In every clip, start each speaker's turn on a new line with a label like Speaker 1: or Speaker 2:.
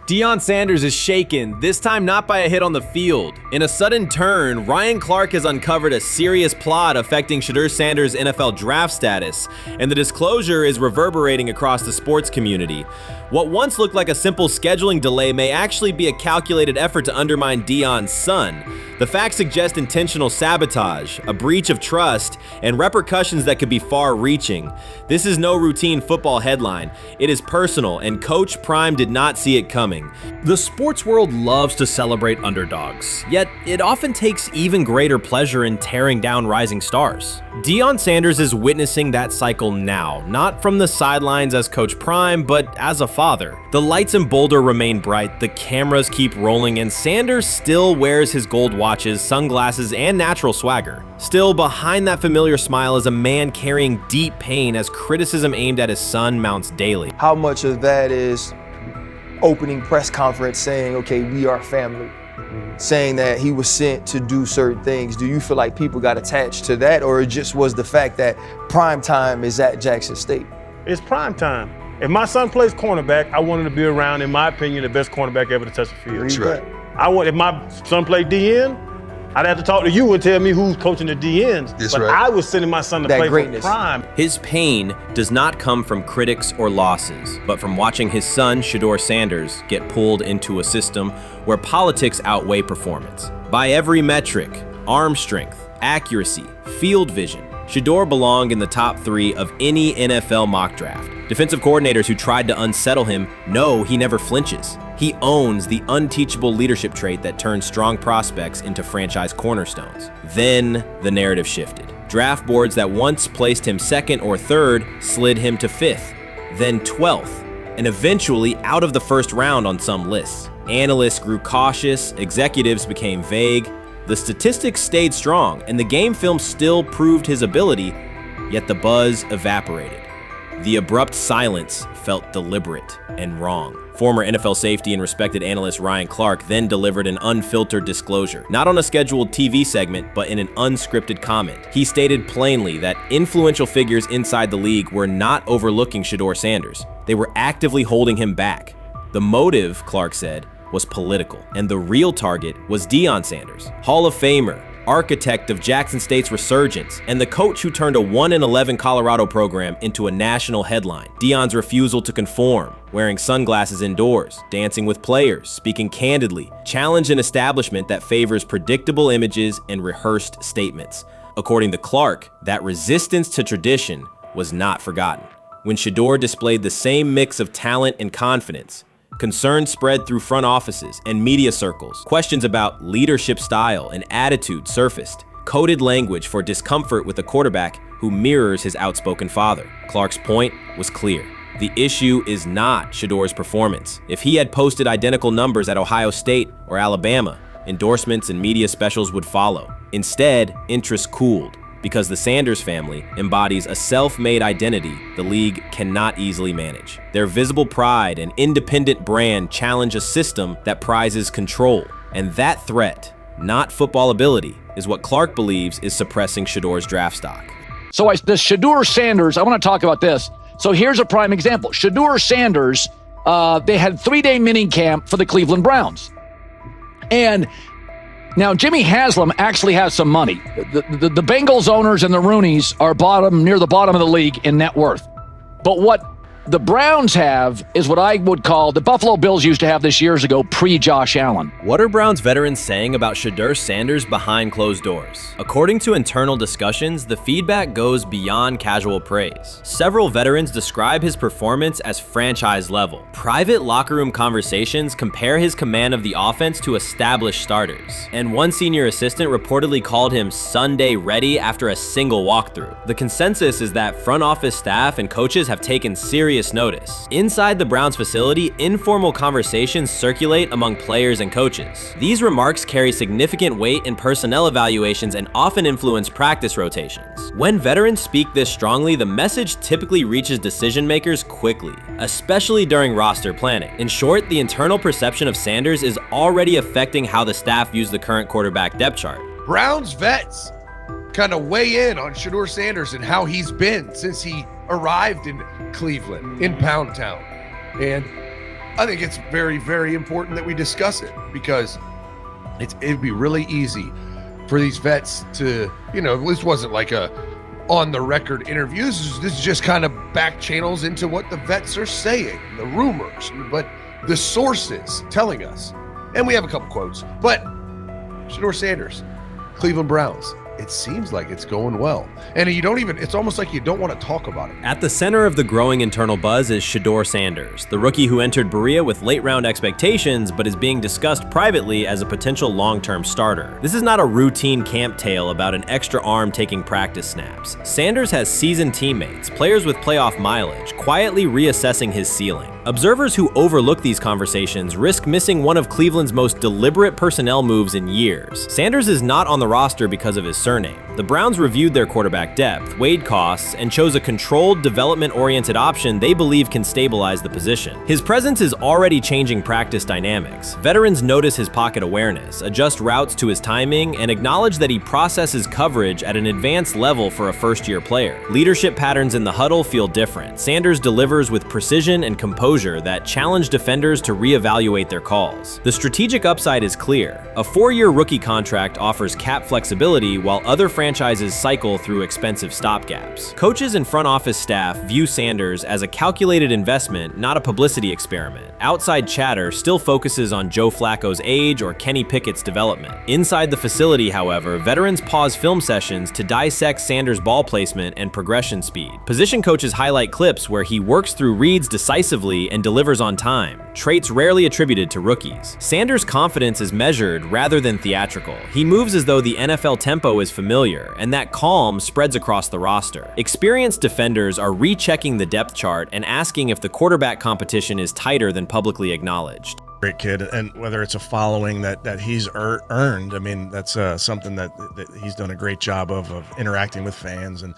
Speaker 1: Deion Sanders is shaken, this time not by a hit on the field. In a sudden turn, Ryan Clark has uncovered a serious plot affecting Shedeur Sanders' NFL draft status, and the disclosure is reverberating across the sports community. What once looked like a simple scheduling delay may actually be a calculated effort to undermine Deion's son. The facts suggest intentional sabotage, a breach of trust, and repercussions that could be far-reaching. This is no routine football headline. It is personal, and Coach Prime did not see it coming. The sports world loves to celebrate underdogs, yet it often takes even greater pleasure in tearing down rising stars. Deion Sanders is witnessing that cycle now, not from the sidelines as Coach Prime, but as a father. The lights in Boulder remain bright, the cameras keep rolling, and Sanders still wears his gold watches, sunglasses, and natural swagger. Still, behind that familiar smile is a man carrying deep pain as criticism aimed at his son mounts daily.
Speaker 2: How much of that is opening press conference saying, okay, we are family, saying that he was sent to do certain things? Do you feel like people got attached to that, or it just was the fact that prime time is at Jackson State?
Speaker 3: It's prime time. If my son plays cornerback, I want him to be around, in my opinion, the best cornerback ever to touch the field.
Speaker 2: That's right.
Speaker 3: If my son played DN, I'd have to talk to you and tell me who's coaching the DNs.
Speaker 4: That's
Speaker 3: but
Speaker 4: right.
Speaker 3: I was sending my son to play for prime.
Speaker 1: His pain does not come from critics or losses, but from watching his son, Shedeur Sanders, get pulled into a system where politics outweigh performance. By every metric, arm strength, accuracy, field vision, Shedeur belonged in the top 3 of any NFL mock draft. Defensive coordinators who tried to unsettle him know he never flinches. He owns the unteachable leadership trait that turns strong prospects into franchise cornerstones. Then the narrative shifted. Draft boards that once placed him 2nd or 3rd slid him to 5th, then 12th, and eventually out of the 1st round on some lists. Analysts grew cautious, executives became vague. The statistics stayed strong, and the game film still proved his ability, yet the buzz evaporated. The abrupt silence felt deliberate and wrong. Former NFL safety and respected analyst Ryan Clark then delivered an unfiltered disclosure, not on a scheduled TV segment, but in an unscripted comment. He stated plainly that influential figures inside the league were not overlooking Shedeur Sanders. They were actively holding him back. The motive, Clark said, was political, and the real target was Deion Sanders, Hall of Famer, architect of Jackson State's resurgence, and the coach who turned a 1-11 Colorado program into a national headline. Deion's refusal to conform, wearing sunglasses indoors, dancing with players, speaking candidly, challenged an establishment that favors predictable images and rehearsed statements. According to Clark, that resistance to tradition was not forgotten. When Shedeur displayed the same mix of talent and confidence, concern spread through front offices and media circles. Questions about leadership style and attitude surfaced. Coded language for discomfort with a quarterback who mirrors his outspoken father. Clark's point was clear. The issue is not Shedeur's performance. If he had posted identical numbers at Ohio State or Alabama, endorsements and media specials would follow. Instead, interest cooled, because the Sanders family embodies a self-made identity the league cannot easily manage. Their visible pride and independent brand challenge a system that prizes control. And that threat, not football ability, is what Clark believes is suppressing Shedeur's draft stock.
Speaker 5: So the Shedeur Sanders, I want to talk about this. So here's a prime example. Shedeur Sanders, they had 3-day mini camp for the Cleveland Browns. And now, Jimmy Haslam actually has some money. The Bengals owners and the Rooneys are near the bottom of the league in net worth. But what the Browns have is what I would call the Buffalo Bills used to have this years ago, pre-Josh Allen.
Speaker 1: What are Browns veterans saying about Shedeur Sanders behind closed doors? According to internal discussions, the feedback goes beyond casual praise. Several veterans describe his performance as franchise level. Private locker room conversations compare his command of the offense to established starters. And one senior assistant reportedly called him Sunday ready after a single walkthrough. The consensus is that front office staff and coaches have taken serious notice. Inside the Browns facility, informal conversations circulate among players and coaches. These remarks carry significant weight in personnel evaluations and often influence practice rotations. When veterans speak this strongly, the message typically reaches decision makers quickly, especially during roster planning. In short, the internal perception of Sanders is already affecting how the staff views the current quarterback depth chart.
Speaker 4: Browns vets kind of weigh in on Shedeur Sanders and how he's been since he arrived in Cleveland, in Pound Town. And I think it's very, very important that we discuss it, because it'd be really easy for these vets to, this wasn't like a on the record interviews. This is just kind of back channels into what the vets are saying, the rumors, but the sources telling us. And we have a couple quotes, but Shedeur Sanders, Cleveland Browns, it seems like it's going well. And it's almost like you don't want to talk about it.
Speaker 1: At the center of the growing internal buzz is Shedeur Sanders, the rookie who entered Berea with late-round expectations but is being discussed privately as a potential long-term starter. This is not a routine camp tale about an extra arm taking practice snaps. Sanders has seasoned teammates, players with playoff mileage, quietly reassessing his ceiling. Observers who overlook these conversations risk missing one of Cleveland's most deliberate personnel moves in years. Sanders is not on the roster because of his surname. The Browns reviewed their quarterback depth, weighed costs, and chose a controlled, development-oriented option they believe can stabilize the position. His presence is already changing practice dynamics. Veterans notice his pocket awareness, adjust routes to his timing, and acknowledge that he processes coverage at an advanced level for a first-year player. Leadership patterns in the huddle feel different. Sanders delivers with precision and composure that challenge defenders to reevaluate their calls. The strategic upside is clear. A 4-year rookie contract offers cap flexibility while other franchises cycle through expensive stopgaps. Coaches and front office staff view Sanders as a calculated investment, not a publicity experiment. Outside chatter still focuses on Joe Flacco's age or Kenny Pickett's development. Inside the facility, however, veterans pause film sessions to dissect Sanders' ball placement and progression speed. Position coaches highlight clips where he works through reads decisively and delivers on time, traits rarely attributed to rookies. Sanders' confidence is measured rather than theatrical. He moves as though the NFL tempo is familiar, and that calm spreads across the roster. Experienced defenders are rechecking the depth chart and asking if the quarterback competition is tighter than publicly acknowledged.
Speaker 6: Great kid, and whether it's a following that he's earned, I mean, that's something that he's done a great job of interacting with fans. And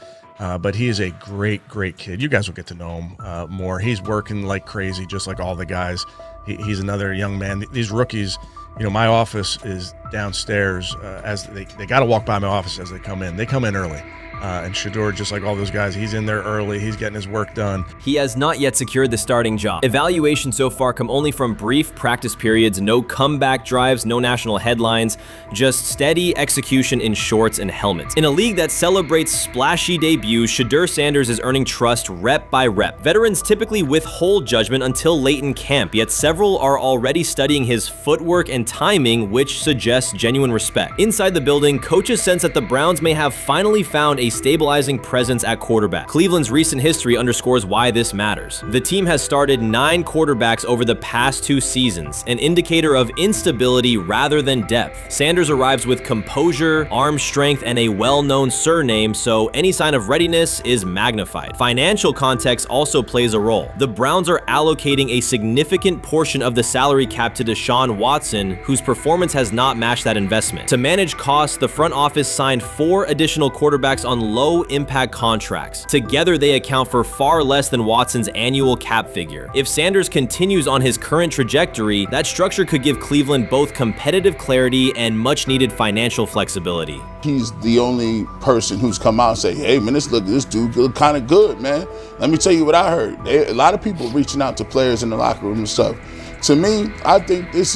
Speaker 6: but he is a great kid. You guys will get to know him more. He's working like crazy, just like all the guys. He's another young man. These rookies, my office is downstairs. As they got to walk by my office as they come in. They come in early. And Shedeur, just like all those guys, he's in there early. He's getting his work done.
Speaker 1: He has not yet secured the starting job. Evaluations so far come only from brief practice periods, no comeback drives, no national headlines, just steady execution in shorts and helmets. In a league that celebrates splashy debuts, Shedeur Sanders is earning trust rep by rep. Veterans typically withhold judgment until late in camp, yet several are already studying his footwork and timing, which suggests genuine respect. Inside the building, coaches sense that the Browns may have finally found a stabilizing presence at quarterback. Cleveland's recent history underscores why this matters. The team has started 9 quarterbacks over the past 2 seasons, an indicator of instability rather than depth. Sanders arrives with composure, arm strength, and a well-known surname, so any sign of readiness is magnified. Financial context also plays a role. The Browns are allocating a significant portion of the salary cap to Deshaun Watson, whose performance has not matched that investment. To manage costs, the front office signed 4 additional quarterbacks on low-impact contracts. Together, they account for far less than Watson's annual cap figure. If Sanders continues on his current trajectory, that structure could give Cleveland both competitive clarity and much-needed financial flexibility.
Speaker 7: He's the only person who's come out and say, hey, man, this dude look kind of good, man. Let me tell you what I heard. A lot of people reaching out to players in the locker room and stuff. To me, I think it's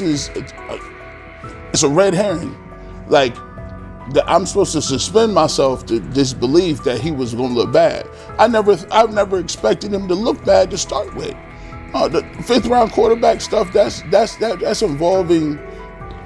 Speaker 7: a red herring. Like, I'm supposed to suspend myself to this belief that he was going to look bad. I've never expected him to look bad to start with. The 5th round quarterback stuff, that's involving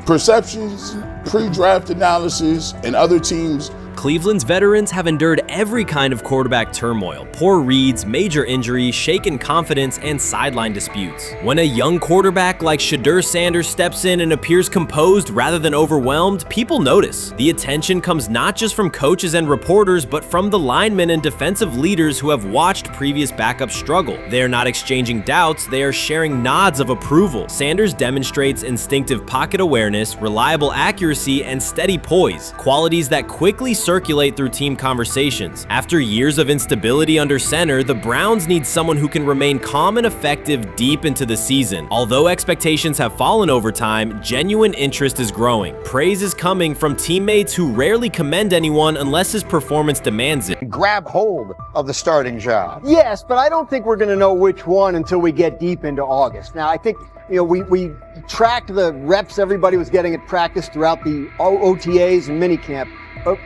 Speaker 7: perceptions, pre-draft analysis, and other teams.
Speaker 1: Cleveland's veterans have endured every kind of quarterback turmoil, poor reads, major injuries, shaken confidence, and sideline disputes. When a young quarterback like Shedeur Sanders steps in and appears composed rather than overwhelmed, people notice. The attention comes not just from coaches and reporters, but from the linemen and defensive leaders who have watched previous backups struggle. They are not exchanging doubts, they are sharing nods of approval. Sanders demonstrates instinctive pocket awareness, reliable accuracy, and steady poise, qualities that quickly circulate through team conversations. After years of instability under center, the Browns need someone who can remain calm and effective deep into the season. Although expectations have fallen over time, genuine interest is growing. Praise is coming from teammates who rarely commend anyone unless his performance demands it.
Speaker 8: Grab hold of the starting job. Yes, but I don't think we're going to know which one until we get deep into August. Now, I think we tracked the reps everybody was getting at practice throughout the OTAs and minicamp. But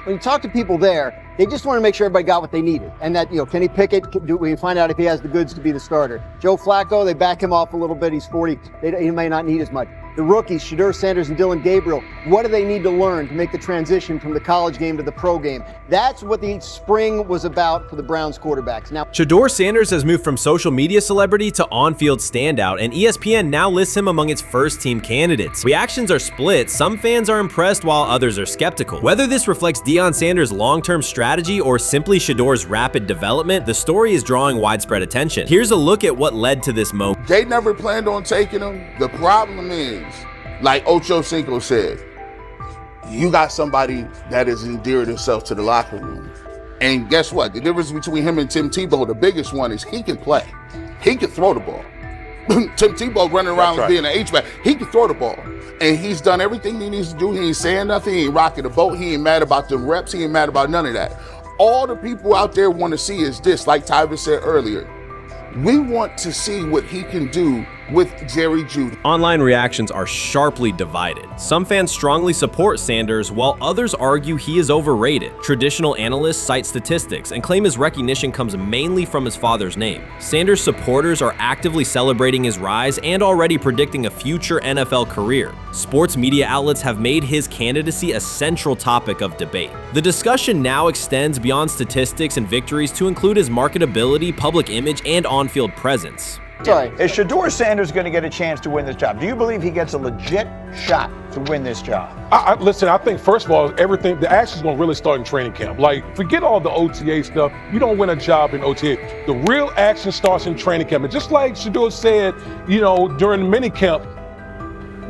Speaker 8: when you talk to people there, they just want to make sure everybody got what they needed. And that, Kenny Pickett, we find out if he has the goods to be the starter. Joe Flacco, they back him off a little bit. He's 40. He may not need as much. The rookies, Shedeur Sanders and Dillon Gabriel, what do they need to learn to make the transition from the college game to the pro game? That's what the spring was about for the Browns quarterbacks. Now,
Speaker 1: Shedeur Sanders has moved from social media celebrity to on-field standout, and ESPN now lists him among its first-team candidates. Reactions are split. Some fans are impressed while others are skeptical. Whether this reflects Deion Sanders' long-term strategy or simply Shedeur's rapid development, the story is drawing widespread attention. Here's a look at what led to this moment.
Speaker 7: They never planned on taking him. The problem is, like Ocho Cinco said, you got somebody that has endeared himself to the locker room. And guess what? The difference between him and Tim Tebow, the biggest one, is he can play. He can throw the ball. Tim Tebow running around being an H-back. He can throw the ball. And he's done everything he needs to do. He ain't saying nothing. He ain't rocking the boat. He ain't mad about the reps. He ain't mad about none of that. All the people out there want to see is this, like Tyver said earlier. We want to see what he can do with Jerry Jeudy.
Speaker 1: Online reactions are sharply divided. Some fans strongly support Sanders, while others argue he is overrated. Traditional analysts cite statistics and claim his recognition comes mainly from his father's name. Sanders supporters are actively celebrating his rise and already predicting a future NFL career. Sports media outlets have made his candidacy a central topic of debate. The discussion now extends beyond statistics and victories to include his marketability, public image, and on-field presence.
Speaker 8: sorry.
Speaker 9: Is Shedeur Sanders going to get a chance to win this job? Do you believe he gets a legit shot to win this job?
Speaker 3: Listen, I think, first of all, the action's going to really start in training camp. Like, forget all the OTA stuff. You don't win a job in OTA. The real action starts in training camp. And just like Shedeur said, during mini camp,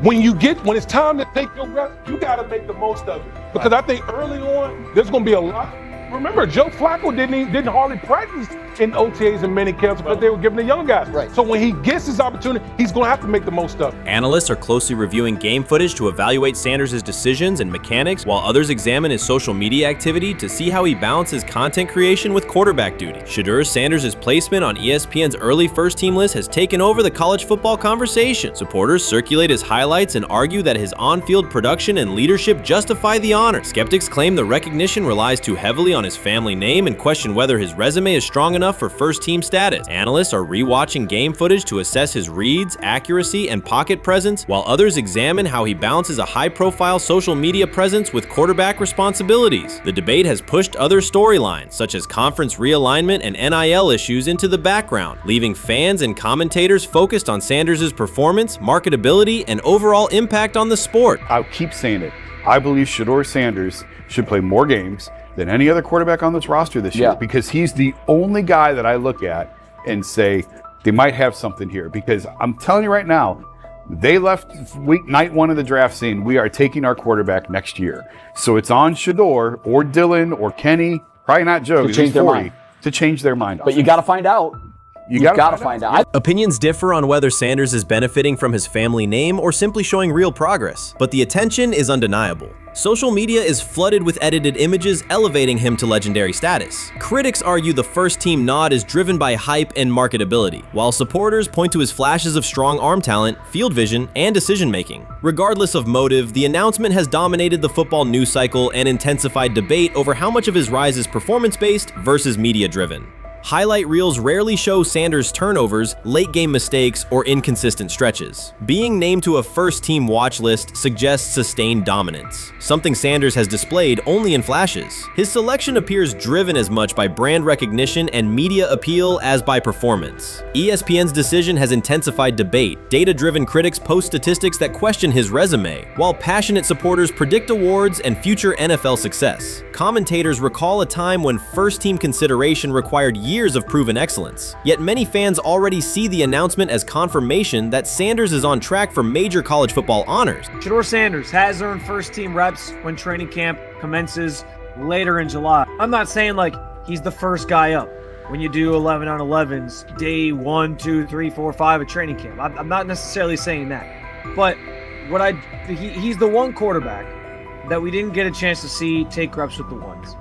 Speaker 3: when it's time to take your reps, you got to make the most of it. Because I think early on, there's going to be a lot. Remember, Joe Flacco didn't hardly practice in OTAs and mini camps because they were giving the young guys.
Speaker 8: Right.
Speaker 3: So when he gets his opportunity, he's going to have to make the most of it.
Speaker 1: Analysts are closely reviewing game footage to evaluate Sanders' decisions and mechanics, while others examine his social media activity to see how he balances content creation with quarterback duty. Shedeur Sanders' placement on ESPN's early first-team list has taken over the college football conversation. Supporters circulate his highlights and argue that his on-field production and leadership justify the honor. Skeptics claim the recognition relies too heavily on his family name and question whether his resume is strong enough for first-team status. Analysts are rewatching game footage to assess his reads, accuracy, and pocket presence, while others examine how he balances a high-profile social media presence with quarterback responsibilities. The debate has pushed other storylines, such as conference realignment and NIL issues, into the background, leaving fans and commentators focused on Sanders' performance, marketability, and overall impact on the sport.
Speaker 10: I'll keep saying it. I believe Shedeur Sanders should play more games than any other quarterback on this roster this year, because he's the only guy that I look at and say they might have something here. Because I'm telling you right now, they left night one of the draft saying we are taking our quarterback next year. So it's on Shedeur or Dillon or Kenny, probably not Joe,
Speaker 5: to change their mind.
Speaker 10: To change their mind.
Speaker 5: But you got to find out. You got to find out.
Speaker 1: Opinions differ on whether Sanders is benefiting from his family name or simply showing real progress, but the attention is undeniable. Social media is flooded with edited images elevating him to legendary status. Critics argue the first-team nod is driven by hype and marketability, while supporters point to his flashes of strong arm talent, field vision, and decision-making. Regardless of motive, the announcement has dominated the football news cycle and intensified debate over how much of his rise is performance-based versus media-driven. Highlight reels rarely show Sanders' turnovers, late-game mistakes, or inconsistent stretches. Being named to a first-team watch list suggests sustained dominance, something Sanders has displayed only in flashes. His selection appears driven as much by brand recognition and media appeal as by performance. ESPN's decision has intensified debate. Data-driven critics post statistics that question his resume, while passionate supporters predict awards and future NFL success. Commentators recall a time when first-team consideration required years of proven excellence. Yet many fans already see the announcement as confirmation that Sanders is on track for major college football honors.
Speaker 11: Shedeur Sanders has earned first-team reps when training camp commences later in July. I'm not saying like he's the first guy up when you do 11 on 11s, day 1, 2, 3, 4, 5 at training camp. I'm not necessarily saying that. But he's the one quarterback that we didn't get a chance to see take reps with the ones.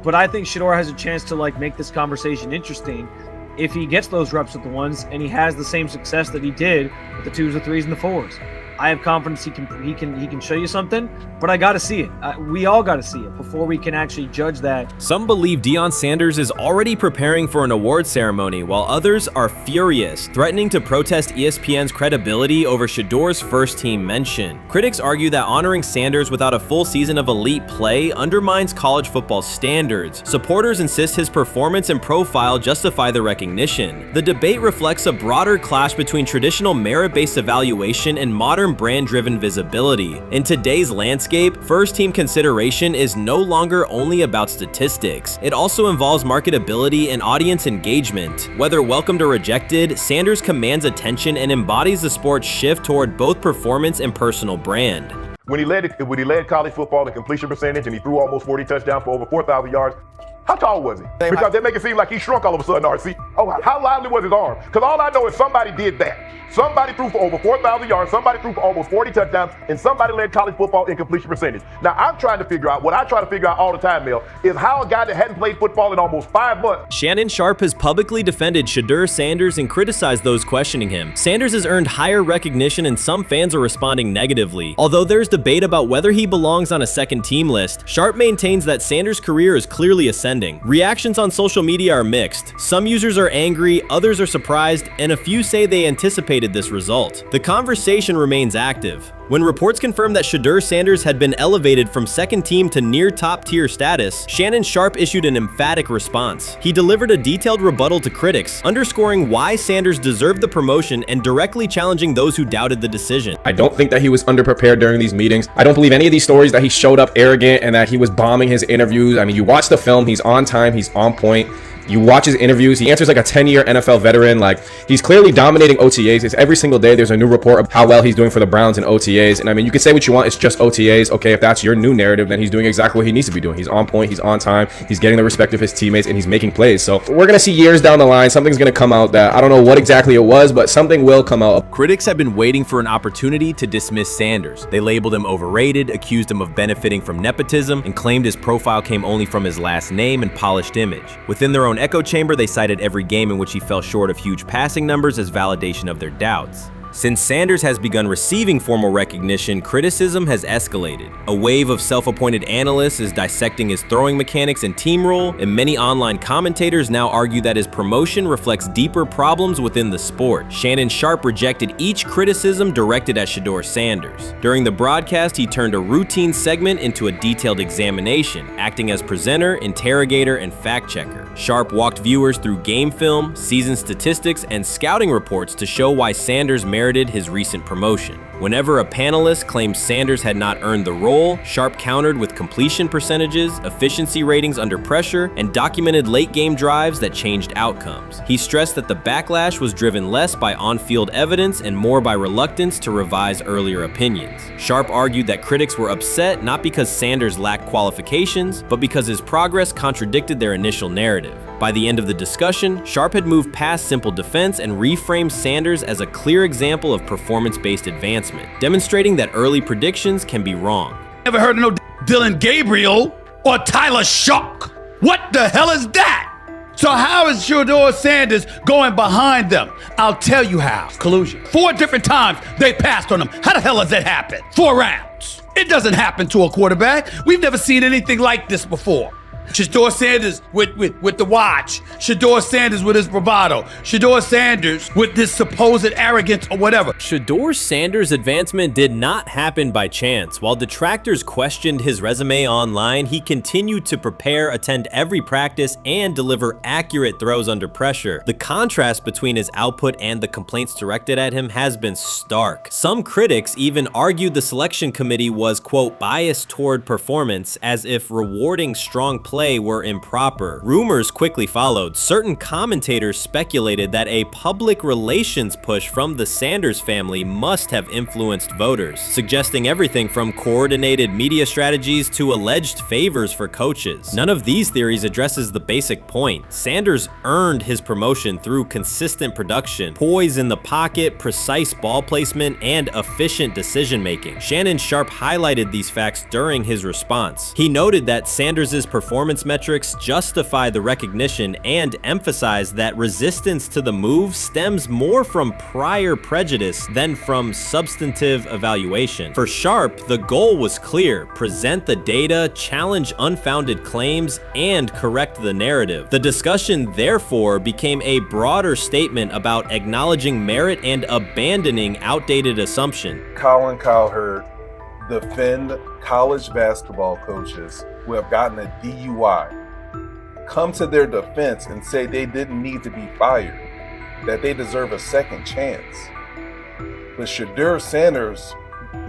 Speaker 11: But I think Shedeur has a chance to make this conversation interesting if he gets those reps with the ones and he has the same success that he did with the 2s, the 3s, and the 4s. I have confidence he can show you something, but I got to see it. We all got to see it before we can actually judge that.
Speaker 1: Some believe Deion Sanders is already preparing for an award ceremony, while others are furious, threatening to protest ESPN's credibility over Shedeur's first-team mention. Critics argue that honoring Sanders without a full season of elite play undermines college football standards. Supporters insist his performance and profile justify the recognition. The debate reflects a broader clash between traditional merit-based evaluation and modern brand-driven visibility. In today's landscape, first-team consideration is no longer only about statistics. It also involves marketability and audience engagement. Whether welcomed or rejected, Sanders commands attention and embodies the sport's shift toward both performance and personal brand.
Speaker 12: When he led college football in completion percentage and he threw almost 40 touchdowns for over 4,000 yards, how tall was he? Because they make it seem like he shrunk all of a sudden, RC. Oh, how lively was his arm? Because all I know is somebody did that. Somebody threw for over 4,000 yards, somebody threw for almost 40 touchdowns, and somebody led college football in completion percentage. Now, I'm trying to figure out, what I try to figure out all the time, Mel, is how a guy that hadn't played football in almost 5 months.
Speaker 1: Shannon Sharpe has publicly defended Shedeur Sanders and criticized those questioning him. Sanders has earned higher recognition and some fans are responding negatively. Although there's debate about whether he belongs on a second-team list, Sharpe maintains that Sanders' career is clearly ascending. Reactions on social media are mixed. Some users are angry, others are surprised, and a few say they anticipated this result. The conversation remains active. When reports confirmed that Shedeur Sanders had been elevated from second team to near top tier status, Shannon Sharpe issued an emphatic response. He delivered a detailed rebuttal to critics, underscoring why Sanders deserved the promotion and directly challenging those who doubted the decision.
Speaker 13: I don't think that he was underprepared during these meetings. I don't believe any of these stories that he showed up arrogant and that he was bombing his interviews. I mean, you watch the film, he's on time, he's on point. You watch his interviews, he answers like a 10-year NFL veteran. Like, he's clearly dominating OTAs. It's every single day there's a new report of how well he's doing for the Browns in OTAs. And I mean, you can say what you want, it's just OTAs. Okay, if that's your new narrative, then he's doing exactly what he needs to be doing. He's on point, he's on time, he's getting the respect of his teammates, and he's making plays. So we're gonna see years down the line, something's gonna come out that I don't know what exactly it was, but something will come out.
Speaker 1: Critics have been waiting for an opportunity to dismiss Sanders. They labeled him overrated, accused him of benefiting from nepotism, and claimed his profile came only from his last name and polished image. Within their own echo chamber, they cited every game in which he fell short of huge passing numbers as validation of their doubts. Since Sanders has begun receiving formal recognition, criticism has escalated. A wave of self-appointed analysts is dissecting his throwing mechanics and team role, and many online commentators now argue that his promotion reflects deeper problems within the sport. Shannon Sharpe rejected each criticism directed at Shedeur Sanders. During the broadcast, he turned a routine segment into a detailed examination, acting as presenter, interrogator, and fact-checker. Sharpe walked viewers through game film, season statistics, and scouting reports to show why Sanders merited his recent promotion. Whenever a panelist claimed Sanders had not earned the role, Sharpe countered with completion percentages, efficiency ratings under pressure, and documented late-game drives that changed outcomes. He stressed that the backlash was driven less by on-field evidence and more by reluctance to revise earlier opinions. Sharpe argued that critics were upset not because Sanders lacked qualifications, but because his progress contradicted their initial narrative. By the end of the discussion, Sharpe had moved past simple defense and reframed Sanders as a clear example of performance-based advancement, demonstrating that early predictions can be wrong.
Speaker 14: Never heard of no Dylan Gabriel or Tyler Shock. What the hell is that? So how is Shedeur Sanders going behind them? I'll tell you how. Collusion. 4 different times they passed on him. How the hell does that happen? 4 rounds. It doesn't happen to a quarterback. We've never seen anything like this before. Shedeur Sanders with the watch. Shedeur Sanders with his bravado. Shedeur Sanders with this supposed arrogance or whatever.
Speaker 1: Shedeur Sanders' advancement did not happen by chance. While detractors questioned his resume online, he continued to prepare, attend every practice, and deliver accurate throws under pressure. The contrast between his output and the complaints directed at him has been stark. Some critics even argued the selection committee was, quote, biased toward performance, as if rewarding strong play were improper. Rumors quickly followed. Certain commentators speculated that a public relations push from the Sanders family must have influenced voters, suggesting everything from coordinated media strategies to alleged favors for coaches. None of these theories addresses the basic point. Sanders earned his promotion through consistent production, poise in the pocket, precise ball placement, and efficient decision-making. Shannon Sharpe highlighted these facts during his response. He noted that Sanders' performance performance metrics justify the recognition and emphasize that resistance to the move stems more from prior prejudice than from substantive evaluation. For Sharp, the goal was clear: present the data, challenge unfounded claims, and correct the narrative. The discussion, therefore, became a broader statement about acknowledging merit and abandoning outdated assumption.
Speaker 15: Colin Cowherd defend college basketball coaches who have gotten a DUI, come to their defense and say they didn't need to be fired, that they deserve a second chance. But Shedeur Sanders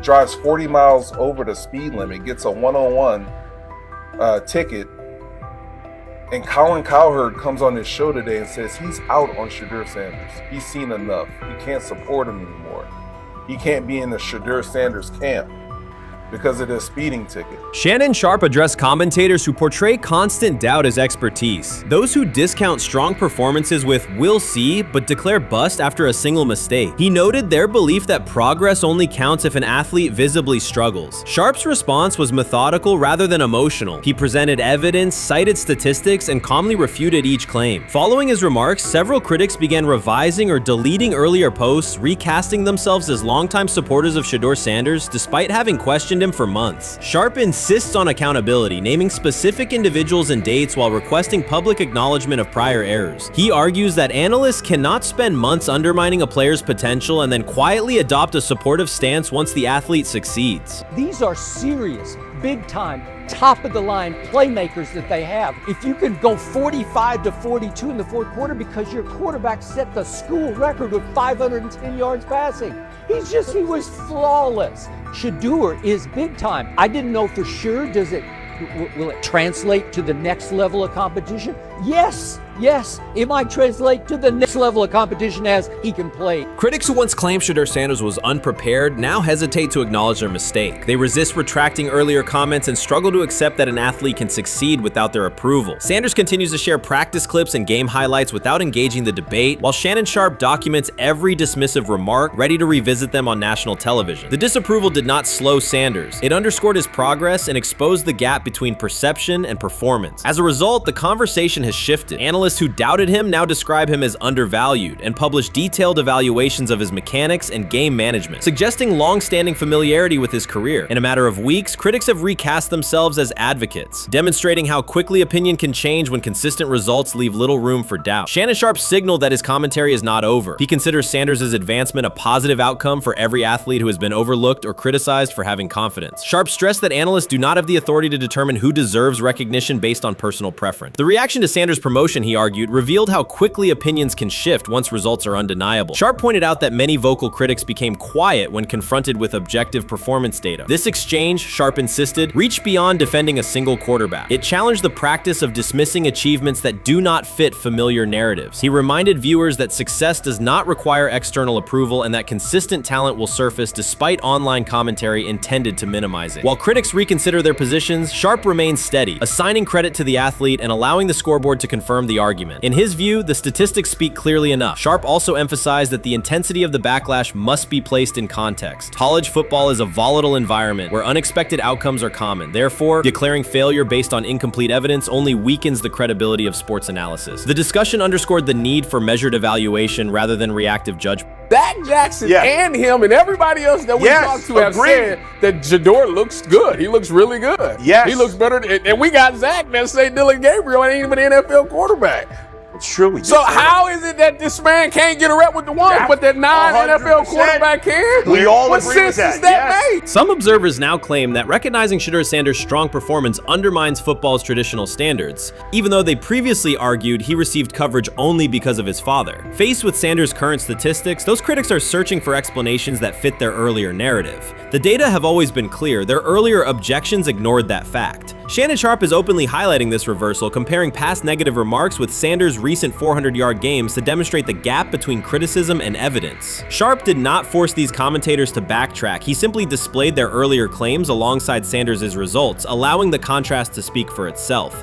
Speaker 15: drives 40 miles over the speed limit, gets a one-on-one ticket, and Colin Cowherd comes on his show today and says he's out on Shedeur Sanders. He's seen enough. He can't support him anymore. He can't be in the Shedeur Sanders camp because of the speeding ticket.
Speaker 1: Shannon Sharpe addressed commentators who portray constant doubt as expertise. Those who discount strong performances with "we'll see," but declare bust after a single mistake. He noted their belief that progress only counts if an athlete visibly struggles. Sharpe's response was methodical rather than emotional. He presented evidence, cited statistics, and calmly refuted each claim. Following his remarks, several critics began revising or deleting earlier posts, recasting themselves as longtime supporters of Shedeur Sanders despite having questioned him for months. Sharpe insists on accountability, naming specific individuals and dates while requesting public acknowledgement of prior errors. He argues that analysts cannot spend months undermining a player's potential and then quietly adopt a supportive stance once the athlete succeeds.
Speaker 16: These are serious, big-time, top-of-the-line playmakers that they have. If you can go 45 to 42 in the fourth quarter because your quarterback set the school record with 510 yards passing. He was flawless. Shedeur is big time. I didn't know for sure, will it translate to the next level of competition? Yes, it might translate to the next level of competition as he can play.
Speaker 1: Critics who once claimed Shedeur Sanders was unprepared now hesitate to acknowledge their mistake. They resist retracting earlier comments and struggle to accept that an athlete can succeed without their approval. Sanders continues to share practice clips and game highlights without engaging the debate, while Shannon Sharpe documents every dismissive remark, ready to revisit them on national television. The disapproval did not slow Sanders. It underscored his progress and exposed the gap between perception and performance. As a result, the conversation has shifted. Analysts who doubted him now describe him as undervalued and publish detailed evaluations of his mechanics and game management, suggesting long-standing familiarity with his career. In a matter of weeks, critics have recast themselves as advocates, demonstrating how quickly opinion can change when consistent results leave little room for doubt. Shannon Sharpe signaled that his commentary is not over. He considers Sanders' advancement a positive outcome for every athlete who has been overlooked or criticized for having confidence. Sharpe stressed that analysts do not have the authority to determine who deserves recognition based on personal preference. The reaction to Sanders' promotion, he argued, revealed how quickly opinions can shift once results are undeniable. Sharpe pointed out that many vocal critics became quiet when confronted with objective performance data. This exchange, Sharpe insisted, reached beyond defending a single quarterback. It challenged the practice of dismissing achievements that do not fit familiar narratives. He reminded viewers that success does not require external approval and that consistent talent will surface despite online commentary intended to minimize it. While critics reconsider their positions, Sharpe remains steady, assigning credit to the athlete and allowing the scoreboard to confirm the argument. In his view, the statistics speak clearly enough. Sharpe also emphasized that the intensity of the backlash must be placed in context. College football is a volatile environment where unexpected outcomes are common. Therefore, declaring failure based on incomplete evidence only weakens the credibility of sports analysis. The discussion underscored the need for measured evaluation rather than reactive judgment.
Speaker 17: Dak Jackson and him and everybody else that we talked to have said that Shedeur looks good. He looks really good. He looks better. And we got Zach that say Dillon Gabriel ain't even an NFL quarterback.
Speaker 18: It's true.
Speaker 17: So how is it that this man can't get a rep with the ones, but that non-NFL quarterback can?
Speaker 18: We all
Speaker 17: what
Speaker 18: agree with
Speaker 17: sense
Speaker 18: that.
Speaker 17: does that make?
Speaker 1: Some observers now claim that recognizing Shedeur Sanders' strong performance undermines football's traditional standards, even though they previously argued he received coverage only because of his father. Faced with Sanders' current statistics, those critics are searching for explanations that fit their earlier narrative. The data have always been clear. Their earlier objections ignored that fact. Shannon Sharpe is openly highlighting this reversal, comparing past negative remarks with Sanders' recent 400-yard games to demonstrate the gap between criticism and evidence. Sharpe did not force these commentators to backtrack. He simply displayed their earlier claims alongside Sanders' results, allowing the contrast to speak for itself.